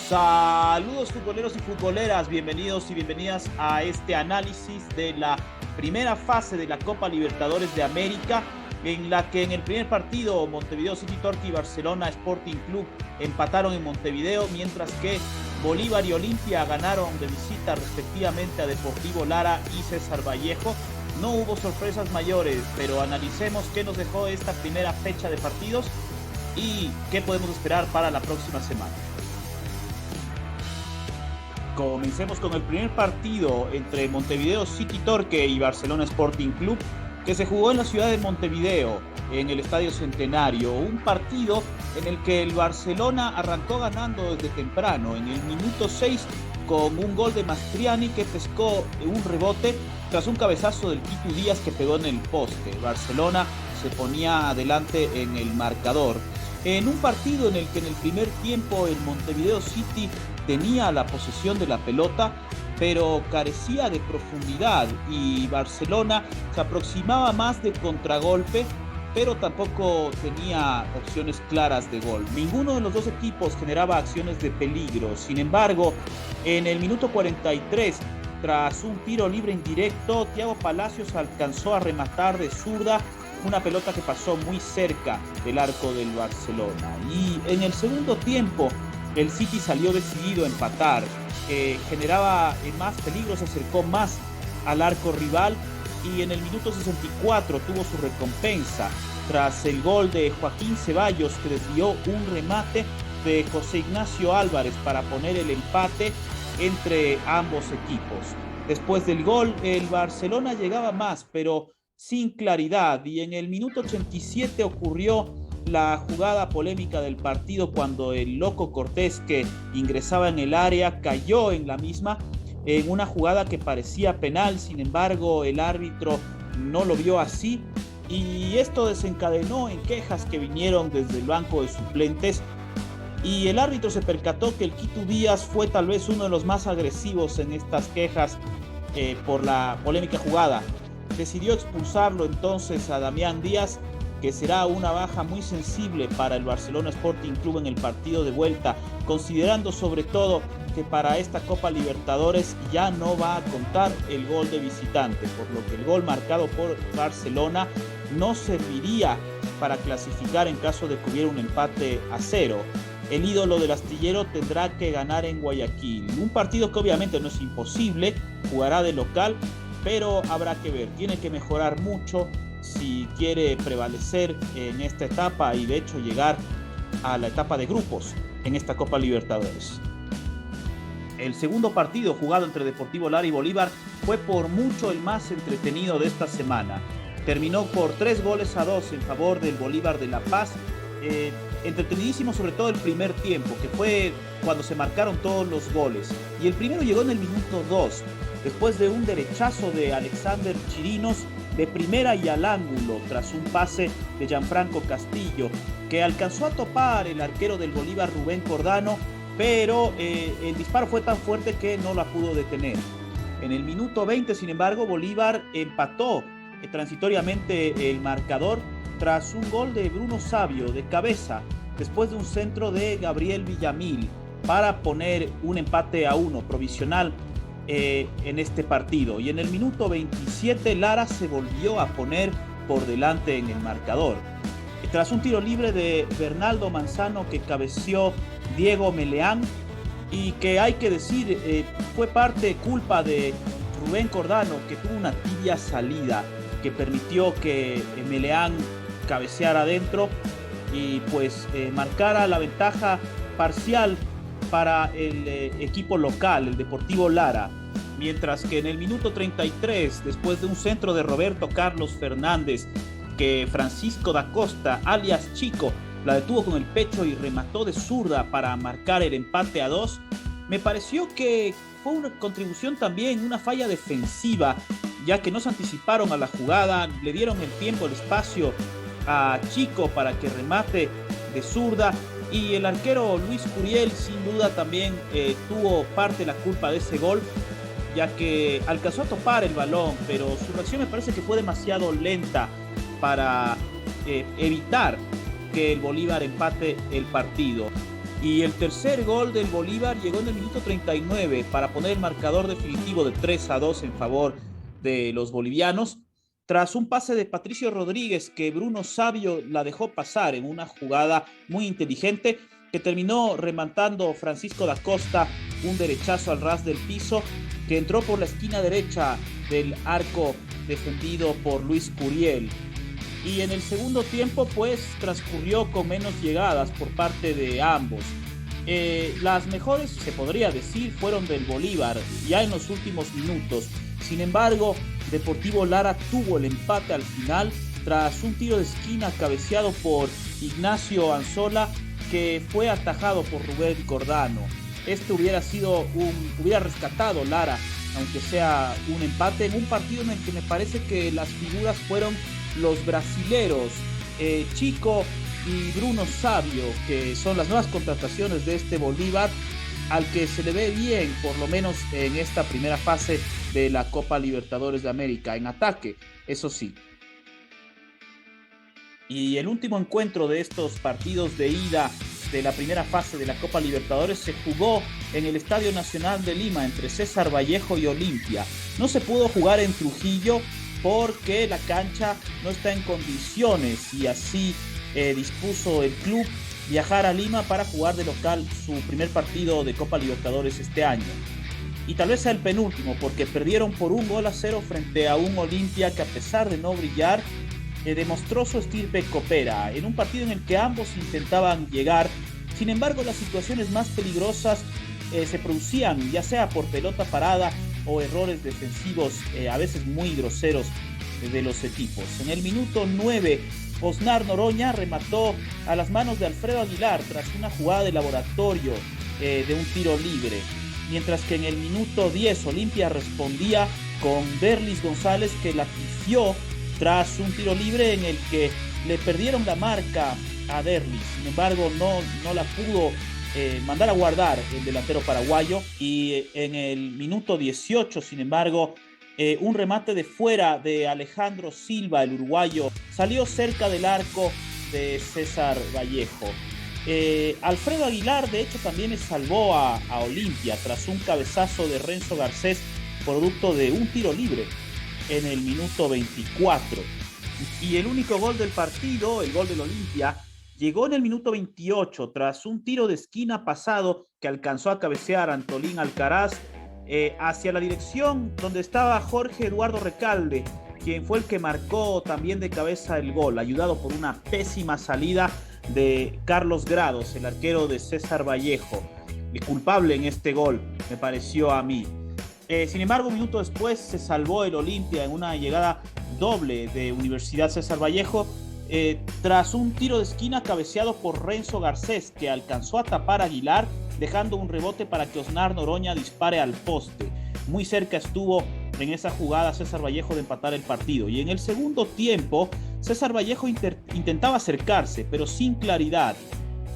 Saludos futboleros y futboleras, bienvenidos y bienvenidas a este análisis de la primera fase de la Copa Libertadores de América, en la que en el primer partido Montevideo City Torque y Barcelona Sporting Club empataron en Montevideo, mientras que Bolívar y Olimpia ganaron de visita respectivamente a Deportivo Lara y César Vallejo. No hubo sorpresas mayores, pero analicemos qué nos dejó esta primera fecha de partidos y qué podemos esperar para la próxima semana. Comencemos con el primer partido entre Montevideo City Torque y Barcelona Sporting Club, que se jugó en la ciudad de Montevideo, en el Estadio Centenario. Un partido en el que el Barcelona arrancó ganando desde temprano, en el minuto 6, con un gol de Mastriani que pescó un rebote tras un cabezazo del Quito Díaz que pegó en el poste. Barcelona se ponía adelante en el marcador. En un partido en el que en el primer tiempo el Montevideo City tenía la posesión de la pelota, pero carecía de profundidad, y Barcelona se aproximaba más de contragolpe, pero tampoco tenía opciones claras de gol. Ninguno de los dos equipos generaba acciones de peligro. Sin embargo, en el minuto 43, tras un tiro libre indirecto, Thiago Palacios alcanzó a rematar de zurda una pelota que pasó muy cerca del arco del Barcelona. Y en el segundo tiempo, el City salió decidido a empatar, generaba más peligro, se acercó más al arco rival, y en el minuto 64 tuvo su recompensa tras el gol de Joaquín Ceballos, que desvió un remate de José Ignacio Álvarez para poner el empate entre ambos equipos. Después del gol, el Barcelona llegaba más, pero sin claridad, y en el minuto 87 ocurrió la jugada polémica del partido cuando el Loco Cortés, que ingresaba en el área, cayó en la misma en una jugada que parecía penal. Sin embargo, el árbitro no lo vio así, y esto desencadenó en quejas que vinieron desde el banco de suplentes, y el árbitro se percató que el Quito Díaz fue tal vez uno de los más agresivos en estas quejas por la polémica jugada. Decidió expulsarlo entonces a Damián Díaz, que será una baja muy sensible para el Barcelona Sporting Club en el partido de vuelta, considerando sobre todo que para esta Copa Libertadores ya no va a contar el gol de visitante, por lo que el gol marcado por Barcelona no serviría para clasificar en caso de que hubiera un empate a 0. El ídolo del astillero tendrá que ganar en Guayaquil, un partido que obviamente no es imposible, jugará de local, pero habrá que ver, tiene que mejorar mucho si quiere prevalecer en esta etapa y de hecho llegar a la etapa de grupos en esta Copa Libertadores. El segundo partido, jugado entre Deportivo Lara y Bolívar, fue por mucho el más entretenido de esta semana. Terminó por 3-2 en favor del Bolívar de La Paz. Entretenidísimo sobre todo el primer tiempo, que fue cuando se marcaron todos los goles, y el primero llegó en el minuto 2, después de un derechazo de Alexander Chirinos de primera y al ángulo, tras un pase de Gianfranco Castillo, que alcanzó a topar el arquero del Bolívar, Rubén Cordano, pero el disparo fue tan fuerte que no la pudo detener. En el minuto 20, sin embargo, Bolívar empató transitoriamente el marcador tras un gol de Bruno Savio de cabeza, después de un centro de Gabriel Villamil, para poner un empate a 1 provisional en este partido. Y en el minuto 27 Lara se volvió a poner por delante en el marcador, tras un tiro libre de Bernardo Manzano que cabeció Diego Meleán, y que hay que decir fue culpa de Rubén Cordano, que tuvo una tibia salida que permitió que Meleán cabeceara adentro y pues marcara la ventaja parcial para el equipo local, el Deportivo Lara, mientras que en el minuto 33, después de un centro de Roberto Carlos Fernández, que Francisco da Costa, alias Chico, la detuvo con el pecho y remató de zurda para marcar el empate a 2, me pareció que fue una contribución también, una falla defensiva, ya que no se anticiparon a la jugada, le dieron el tiempo, el espacio a Chico para que remate de zurda, y el arquero Luis Curiel sin duda también tuvo parte de la culpa de ese gol, ya que alcanzó a topar el balón, pero su reacción me parece que fue demasiado lenta para evitar que el Bolívar empate el partido. Y el tercer gol del Bolívar llegó en el minuto 39 para poner el marcador definitivo de 3-2 en favor de los bolivianos, tras un pase de Patricio Rodríguez que Bruno Sabio la dejó pasar en una jugada muy inteligente que terminó rematando Francisco da Costa, un derechazo al ras del piso que entró por la esquina derecha del arco defendido por Luis Curiel. Y en el segundo tiempo pues transcurrió con menos llegadas por parte de ambos. Las mejores, se podría decir, fueron del Bolívar ya en los últimos minutos. Sin embargo, Deportivo Lara tuvo el empate al final tras un tiro de esquina cabeceado por Ignacio Anzola que fue atajado por Rubén Cordano. Hubiera rescatado Lara, aunque sea un empate, en un partido en el que me parece que las figuras fueron los brasileros Chico y Bruno Sabio, que son las nuevas contrataciones de este Bolívar, al que se le ve bien, por lo menos en esta primera fase de la Copa Libertadores de América, en ataque, eso sí. Y el último encuentro de estos partidos de ida de la primera fase de la Copa Libertadores se jugó en el Estadio Nacional de Lima entre César Vallejo y Olimpia. No se pudo jugar en Trujillo porque la cancha no está en condiciones y así dispuso el club viajar a Lima para jugar de local su primer partido de Copa Libertadores este año. Y tal vez sea el penúltimo, porque perdieron por 1-0 frente a un Olimpia que, a pesar de no brillar, demostró su estirpe copera en un partido en el que ambos intentaban llegar. Sin embargo, las situaciones más peligrosas se producían ya sea por pelota parada o errores defensivos a veces muy groseros de los equipos. En el minuto 9, Osnar Noroña remató a las manos de Alfredo Aguilar tras una jugada de laboratorio de un tiro libre, mientras que en el minuto 10 Olimpia respondía con Derlis González, que la pifió tras un tiro libre en el que le perdieron la marca a Derlis. Sin embargo, no la pudo mandar a guardar el delantero paraguayo, y en el minuto 18, sin embargo, un remate de fuera de Alejandro Silva, el uruguayo, salió cerca del arco de César Vallejo. Alfredo Aguilar, de hecho, también le salvó a Olimpia tras un cabezazo de Renzo Garcés, producto de un tiro libre en el minuto 24. Y el único gol del partido, el gol del Olimpia, llegó en el minuto 28 tras un tiro de esquina pasado que alcanzó a cabecear Antolín Alcaraz hacia la dirección donde estaba Jorge Eduardo Recalde, quien fue el que marcó también de cabeza el gol, ayudado por una pésima salida de Carlos Grados, el arquero de César Vallejo, el culpable en este gol, me pareció a mí. Sin embargo, un minuto después se salvó el Olimpia en una llegada doble de Universidad César Vallejo, tras un tiro de esquina cabeceado por Renzo Garcés, que alcanzó a tapar a Aguilar, dejando un rebote para que Osnar Noroña dispare al poste. Muy cerca estuvo en esa jugada César Vallejo de empatar el partido. Y en el segundo tiempo, César Vallejo intentaba acercarse, pero sin claridad.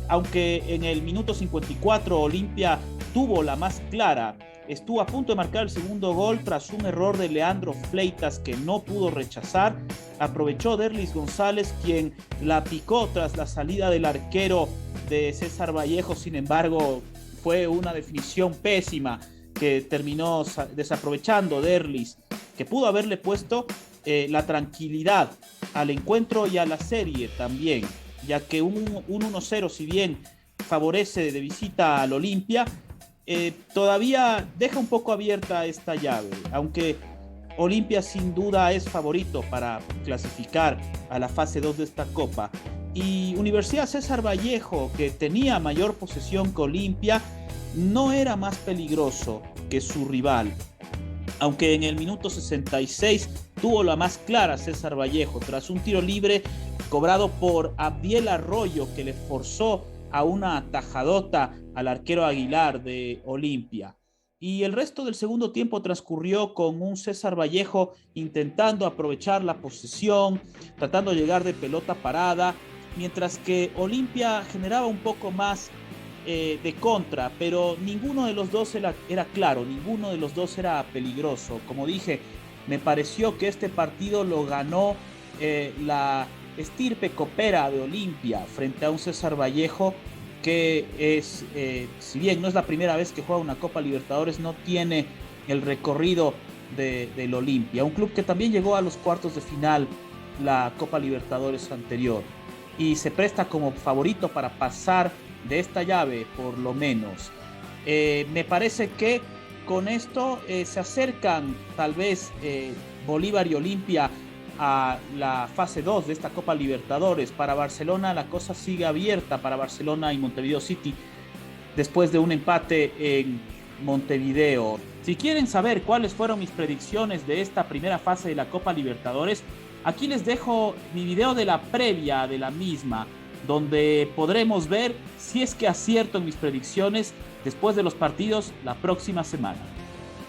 Aunque en el minuto 54 Olimpia tuvo la más clara, estuvo a punto de marcar el segundo gol tras un error de Leandro Fleitas que no pudo rechazar. Aprovechó Derlis González, quien la picó tras la salida del arquero de César Vallejo. Sin embargo, fue una definición pésima que terminó desaprovechando Derlis, que pudo haberle puesto la tranquilidad al encuentro y a la serie también, ya que un 1-0, si bien favorece de visita al Olimpia, todavía deja un poco abierta esta llave, aunque Olimpia sin duda es favorito para clasificar a la fase 2 de esta Copa. Y Universidad César Vallejo, que tenía mayor posesión que Olimpia, no era más peligroso que su rival, aunque en el minuto 66 tuvo la más clara César Vallejo tras un tiro libre cobrado por Abdiel Arroyo, que le forzó a una atajadota al arquero Aguilar de Olimpia. Y el resto del segundo tiempo transcurrió con un César Vallejo intentando aprovechar la posesión, tratando de llegar de pelota parada, mientras que Olimpia generaba un poco más de contra, pero ninguno de los dos era claro, ninguno de los dos era peligroso. Como dije, me pareció que este partido lo ganó la estirpe copera de Olimpia frente a un César Vallejo que es, si bien no es la primera vez que juega una Copa Libertadores, no tiene el recorrido del Olimpia, un club que también llegó a los cuartos de final la Copa Libertadores anterior y se presta como favorito para pasar de esta llave por lo menos. Me parece que con esto se acercan tal vez Bolívar y Olimpia a la fase 2 de esta Copa Libertadores. Para Barcelona la cosa sigue abierta, para Barcelona y Montevideo City, después de un empate en Montevideo. Si quieren saber cuáles fueron mis predicciones de esta primera fase de la Copa Libertadores, aquí les dejo mi video de la previa de la misma, donde podremos ver si es que acierto en mis predicciones después de los partidos la próxima semana.